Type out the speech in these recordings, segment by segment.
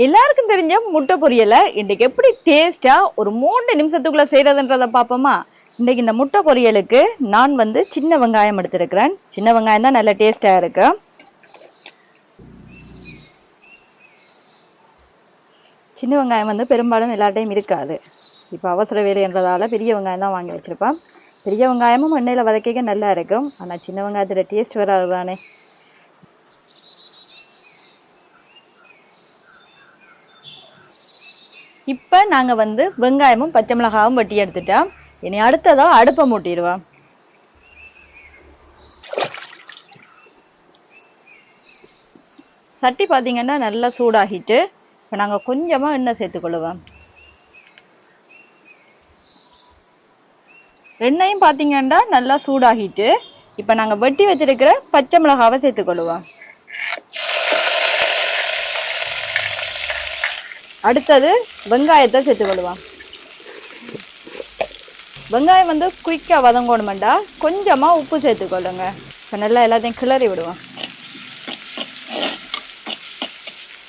எல்லாருக்கும் தெரிஞ்ச முட்டை பொரியலை இன்றைக்கு எப்படி டேஸ்டா ஒரு 3 நிமிஷத்துக்குள்ள செய்யறதுன்றதை பார்ப்போமா? இன்றைக்கு இந்த முட்டை பொரியலுக்கு நான் சின்ன வெங்காயம் எடுத்திருக்கிறேன். சின்ன வெங்காயம் தான் நல்ல டேஸ்டா இருக்கு. சின்ன வெங்காயம் பெரும்பாலும் எல்லா டைம் இருக்காது. இப்போ அவசர வேலைன்றதால பெரிய வெங்காயம் தான் வாங்கி வச்சிருப்பேன். பெரிய வெங்காயமும் எண்ணெயில் வதக்கிக்க நல்லா இருக்கும். ஆனால் சின்ன வெங்காயத்தோட டேஸ்ட் வராது தானே. இப்போ நாங்கள் வெங்காயமும் பச்சை மிளகாவும் வெட்டி எடுத்துட்டோம். இனி அடுத்ததாக அடுப்பை மூட்டிடுவோம். சட்டி பார்த்தீங்கன்னா நல்லா சூடாகிட்டு இப்போ நாங்கள் கொஞ்சமாக எண்ணெய் சேர்த்துக்கொள்ளுவோம். எண்ணெயும் பார்த்தீங்கன்னா நல்லா சூடாகிட்டு இப்போ நாங்கள் வெட்டி வச்சிருக்கிற பச்சை மிளகாவை சேர்த்துக்கொள்ளுவோம். அடுத்தது வெங்காயத்தை சேர்த்துக்கொள்ளுவோம். வெங்காயம் குயிக்காக வதங்கணுமெண்டா கொஞ்சமாக உப்பு சேர்த்துக்கொள்ளுங்க. இப்போ நல்லா எல்லாத்தையும் கிளறி விடுவோம்.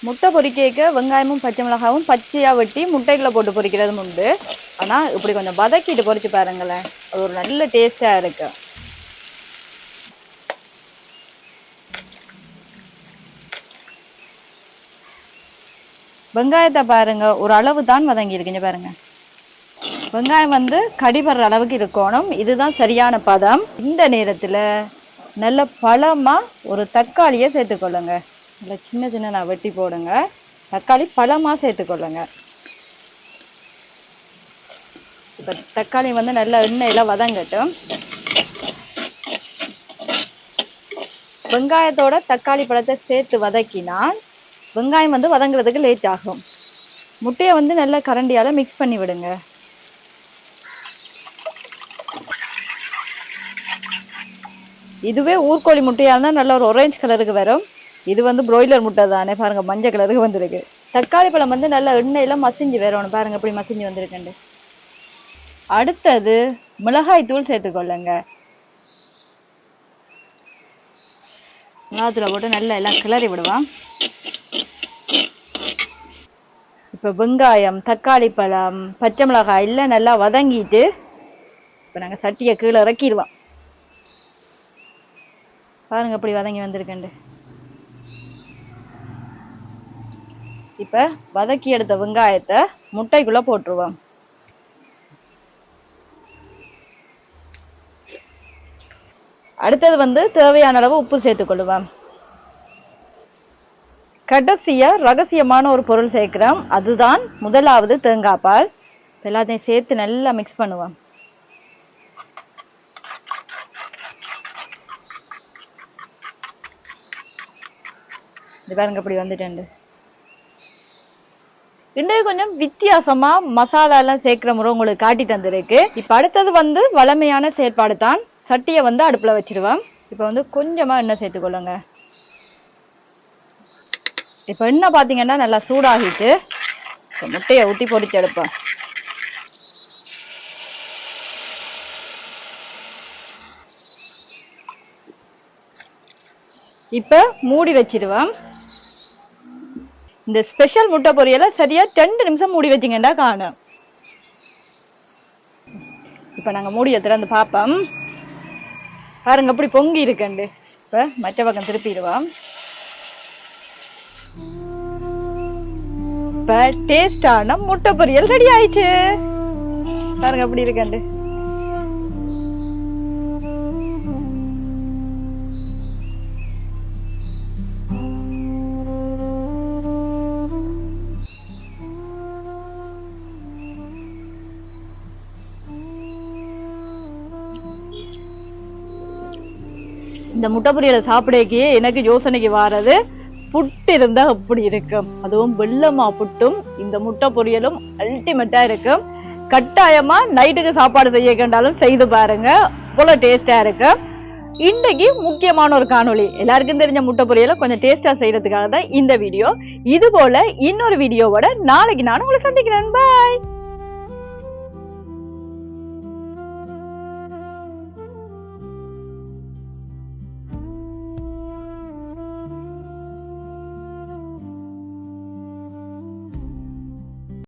முட்டை பொரிக்க வெங்காயமும் பச்சை மிளகாவும் பச்சையாக வெட்டி முட்டைகளை போட்டு பொரிக்கிறதும் உண்டு. ஆனால் இப்படி கொஞ்சம் வதக்கிட்டு பொரிச்சு பாருங்களேன், அது ஒரு நல்ல டேஸ்டாக இருக்கு. வெங்காயத்தை பாருங்க, ஒரு அளவு தான் வதங்கி இருக்குங்க பாருங்க. வெங்காயம் கடிபடுற அளவுக்கு இருக்கணும். இதுதான் சரியான பதம். இந்த நேரத்தில் நல்ல பழமா ஒரு தக்காளியை சேர்த்துக்கொள்ளுங்க. நல்ல சின்ன சின்ன நான் வெட்டி போடுங்க. தக்காளி பழமா சேர்த்துக்கொள்ளுங்க. இப்போ தக்காளி நல்ல எண்ணெயில வதங்கட்டும். வெங்காயத்தோட தக்காளி பழத்தை சேர்த்து வதக்கினால் வெங்காயம் வதங்குறதுக்கு லேட் ஆகும். முட்டையை நல்லா கரண்டியால மிக்ஸ் பண்ணி விடுங்க. இதுவே ஊர்கோழி முட்டையா இருந்தா நல்ல ஒரு ஆரஞ்சு கலருக்கு வரும். இது பிராய்லர் முட்டை தானே, பாருங்க மஞ்சள் கலருக்கு வந்திருக்கு. தக்காளி பழம் நல்லா எண்ணெயில மசிஞ்சு வரணும். பாருங்க எப்படி மசிஞ்சு வந்திருக்குண்டு. அடுத்தது மிளகாய் தூள் சேர்த்துக்கொள்ளுங்க. மிளகாத்தூளை போட்டு நல்லா எல்லாம் கிளறி விடுவான். இப்போ வெங்காயம், தக்காளி பழம், பச்சை மிளகாய் எல்லாம் நல்லா வதங்கிட்டு இப்போ நாங்கள் சட்டியை கீழே இறக்கிடுவோம். பாருங்க எப்படி வதங்கி வந்திருக்கேன். இப்போ வதக்கி எடுத்த வெங்காயத்தை முட்டைக்குள்ள போட்டுருவோம். அடுத்தது தேவையான அளவு உப்பு சேர்த்துக்கொள்ளுவோம். கடைசியா ரகசியமான ஒரு பொருள் சேர்க்கிறோம். அதுதான் முதலாவது தேங்காய் பால். எல்லாத்தையும் சேர்த்து நல்லா மிக்ஸ் பண்ணுவோம். இது பாருங்க இப்படி வந்துட்டேன். இன்னும் கொஞ்சம் வித்தியாசமா மசாலா எல்லாம் சேர்க்கிற முறை உங்களுக்கு காட்டி தந்திருக்கு. இப்ப அடுத்தது வளமையான செயற்பாடு தான். சட்டியை அடுப்புல வச்சிருவோம். இப்ப கொஞ்சமா எண்ணெய் சேர்த்துக்கொள்ளுங்க. இப்போ எண்ணெய் பார்த்தீங்கன்னா நல்லா சூடாகிட்டு முட்டையை ஊற்றி பொரிச்சு எடுப்போம். இப்போ மூடி வச்சிடுவோம். இந்த ஸ்பெஷல் முட்டை பொரியலை சரியா 2 நிமிஷம் மூடி வச்சிங்கன்னா காணும். இப்போ நாங்கள் மூடியை திறந்து பார்ப்போம். பாருங்க எப்படி பொங்கி இருக்குண்டு. இப்போ மற்ற பக்கம் திருப்பிடுவோம். இப்ப டேஸ்டான முட்டை பொரியல் ரெடி ஆயிடுச்சு. பாருங்க எப்படி இருக்கு. இந்த முட்டை பொரியலை சாப்பிடக்கே எனக்கு யோசனைக்கு வாரது புட்டு இருந்தா அப்படி இருக்கும். அதுவும் வெள்ளமா புட்டும் இந்த முட்டை பொரியலும் அல்டிமேட்டா இருக்கும். கட்டாயமா நைட்டுக்கு சாப்பாடு செய்ய கேட்டாலும் செய்து பாருங்க, போல டேஸ்டா இருக்கு. இன்னைக்கு முக்கியமான ஒரு காணொளி. எல்லாருக்கும் தெரிஞ்ச முட்டை பொரியலை கொஞ்சம் டேஸ்டா செய்யறதுக்காக தான் இந்த வீடியோ. இது போல இன்னொரு வீடியோவோட நாளைக்கு நானும் உங்களை சந்திக்கிறேன். பாய்.